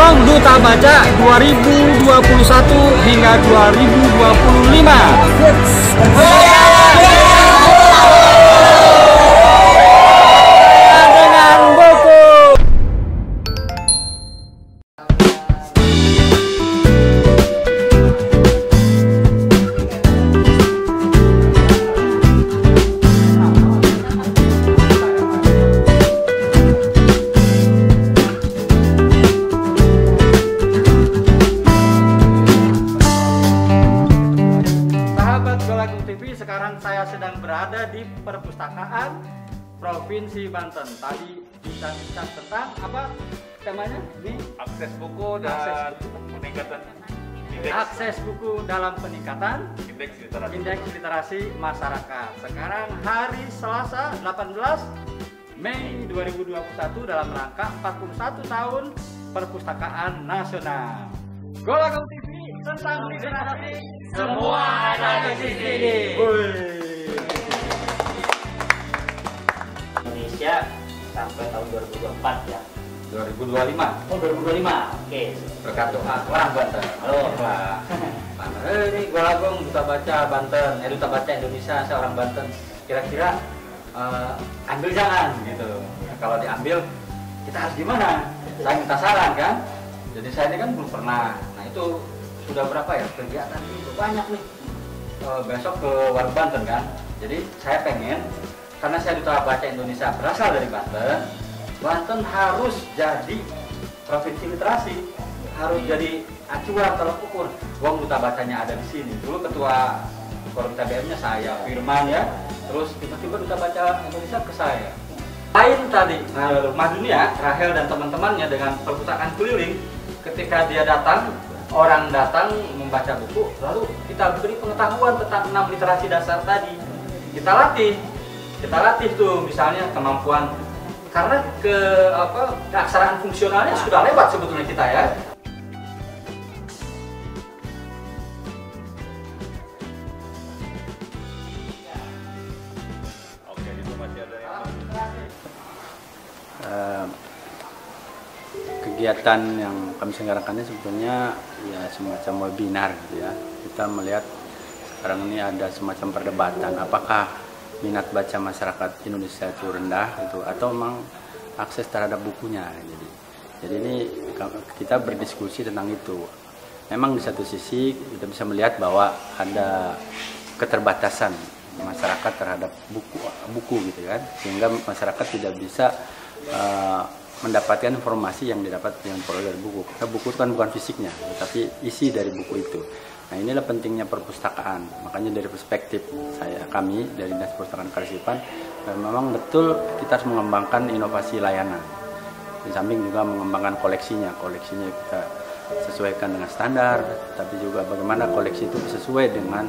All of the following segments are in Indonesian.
Dorong Duta Baca 2021 hingga 2025. Dengan buku. Sekarang saya sedang berada di perpustakaan Provinsi Banten. Tadi bincang-bincang tentang apa temanya? Ini akses buku dan peningkatan akses buku dalam peningkatan indeks literasi masyarakat. Sekarang hari Selasa 18 Mei 2021 dalam rangka 41 tahun Perpustakaan Nasional. Golagong TV tentang literasi, semua ada di sini. Indonesia sampai tahun 2024 ya. 2025. Oh 2025. Oke. Berkat doa lah Banten. Halo. Ini Golagong Duta Baca Banten, Duta Baca Indonesia seorang Banten. Kira-kira ambil jangan gitu. Nah, kalau diambil kita harus gimana? Saya minta saran kan. Jadi saya ini kan belum pernah. Nah itu sudah berapa ya kegiatan itu banyak nih. Besok ke Warung Banten kan. Jadi saya pengen karena saya Duta Baca Indonesia berasal dari Banten. Banten harus jadi provinsi literasi, harus jadi acuan tolak ukur. Wong Duta Bacanya ada di sini. Dulu ketua forum TBM-nya saya, Firman ya. Terus tiba-tiba Duta Baca Indonesia ke saya. Lain tadi, Rumah Dunia, Rahel dan teman-temannya dengan perpustakaan keliling. Ketika dia datang, orang datang membaca buku, lalu kita beri pengetahuan tentang 6 literasi dasar tadi. Kita latih tuh misalnya kemampuan. Karena keaksaraan fungsionalnya sudah lewat sebetulnya kita ya. Oke, itu masih ada yang kegiatan yang kami selenggarakannya sebetulnya ya semacam webinar gitu ya. Kita melihat sekarang ini ada semacam perdebatan apakah minat baca masyarakat Indonesia itu rendah gitu atau memang akses terhadap bukunya. Jadi ini kita berdiskusi tentang itu. Memang di satu sisi kita bisa melihat bahwa ada keterbatasan masyarakat terhadap buku gitu kan, sehingga masyarakat tidak bisa mendapatkan informasi yang didapat dengan peroleh dari buku. Karena buku itu kan bukan fisiknya, tetapi isi dari buku itu. Nah inilah pentingnya perpustakaan. Makanya dari perspektif kami dari Dinas Perpustakaan Karesipan, memang betul kita harus mengembangkan inovasi layanan. Di samping juga mengembangkan koleksinya. Koleksinya kita sesuaikan dengan standar, tapi juga bagaimana koleksi itu sesuai dengan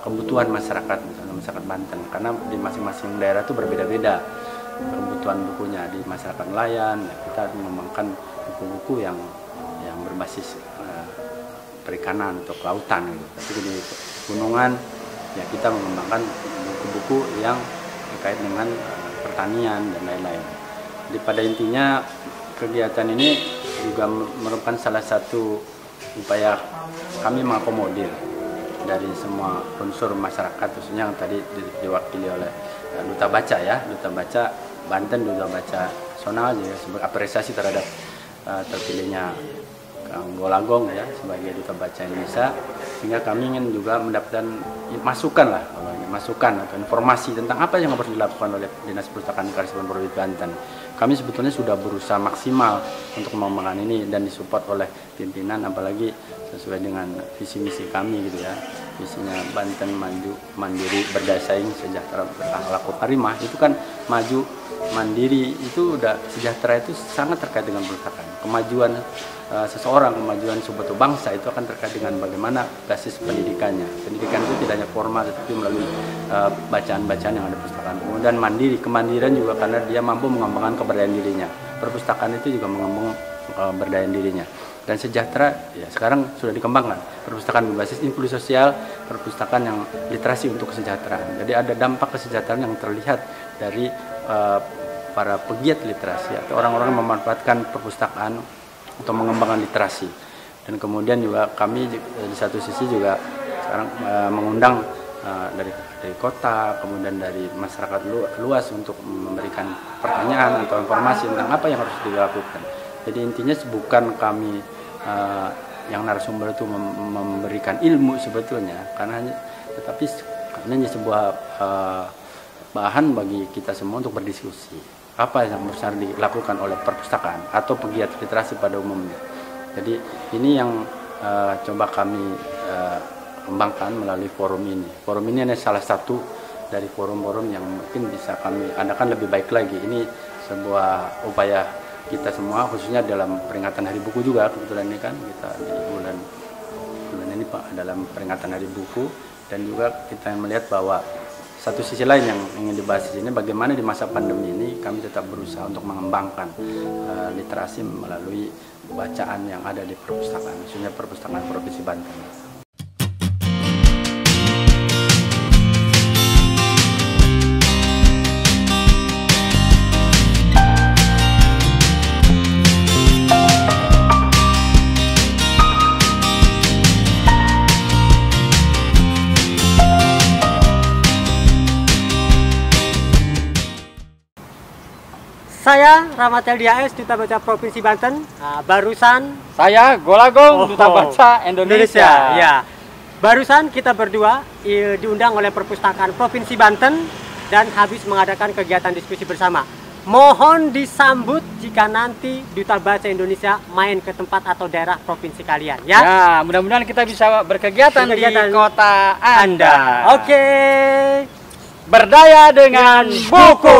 kebutuhan masyarakat, misalnya masyarakat Banten. Karena di masing-masing daerah itu berbeda-beda kebutuhan bukunya. Di masyarakat nelayan kita mengembangkan buku-buku yang berbasis perikanan atau kelautan gitu. Tapi di gunungan ya kita mengembangkan buku-buku yang terkait dengan pertanian dan lain-lain. Jadi pada intinya kegiatan ini juga merupakan salah satu upaya kami mengakomodir dari semua unsur masyarakat, khususnya yang tadi diwakili oleh Duta Baca ya, Duta Baca Banten, Duta Baca Nasional juga sebagai apresiasi terhadap terpilihnya Kang Golagong ya sebagai Duta Baca Indonesia, sehingga kami ingin juga mendapatkan masukan atau informasi tentang apa yang harus dilakukan oleh Dinas Perpustakaan Karesipan Provinsi Banten. Kami sebetulnya sudah berusaha maksimal untuk mengembangkan ini dan disupport oleh pimpinan, apalagi sesuai dengan visi misi kami gitu ya. Visinya Banten maju, mandiri, berdaya saing, sejahtera, berakhlak karimah. Itu kan maju, mandiri, itu udah sejahtera itu sangat terkait dengan perpustakaan. Kemajuan seseorang, kemajuan suatu bangsa itu akan terkait dengan bagaimana basis pendidikannya. Pendidikan itu tidak hanya formal, tetapi melalui bacaan-bacaan yang ada di perpustakaan. Kemudian mandiri, kemandirian juga karena dia mampu mengembangkan keberanian dirinya. Perpustakaan itu juga mengembangkan berdaya dirinya. Dan sejahtera ya sekarang sudah dikembangkan, perpustakaan berbasis inklusi sosial, perpustakaan yang literasi untuk kesejahteraan. Jadi ada dampak kesejahteraan yang terlihat dari para pegiat literasi atau orang-orang yang memanfaatkan perpustakaan untuk mengembangkan literasi. Dan kemudian juga kami di satu sisi juga sekarang mengundang dari kota, kemudian dari masyarakat luas untuk memberikan pertanyaan atau informasi tentang apa yang harus dilakukan. Jadi intinya bukan kami yang narasumber itu memberikan ilmu sebetulnya, tetapi hanya sebuah bahan bagi kita semua untuk berdiskusi apa yang harus dilakukan oleh perpustakaan atau pegiat literasi pada umumnya. Jadi ini yang coba kami kembangkan melalui forum ini. Forum ini adalah salah satu dari forum-forum yang mungkin bisa kami adakan lebih baik lagi. Ini sebuah upaya kita semua, khususnya dalam peringatan Hari Buku juga. Kebetulan ini kan kita di bulan ini Pak dalam peringatan Hari Buku, dan juga kita melihat bahwa satu sisi lain yang ingin dibahas di sini, bagaimana di masa pandemi ini kami tetap berusaha untuk mengembangkan literasi melalui bacaan yang ada di perpustakaan, khususnya perpustakaan Provinsi Banten. Saya Rahmat Eldias, Duta Baca Provinsi Banten. Barusan Saya Golagong, Duta Baca Indonesia. Ya. Barusan kita berdua diundang oleh Perpustakaan Provinsi Banten dan habis mengadakan kegiatan diskusi bersama. Mohon disambut jika nanti Duta Baca Indonesia main ke tempat atau daerah provinsi kalian, ya. Ya, mudah-mudahan kita bisa berkegiatan di kota Anda. Oke. Berdaya dengan buku.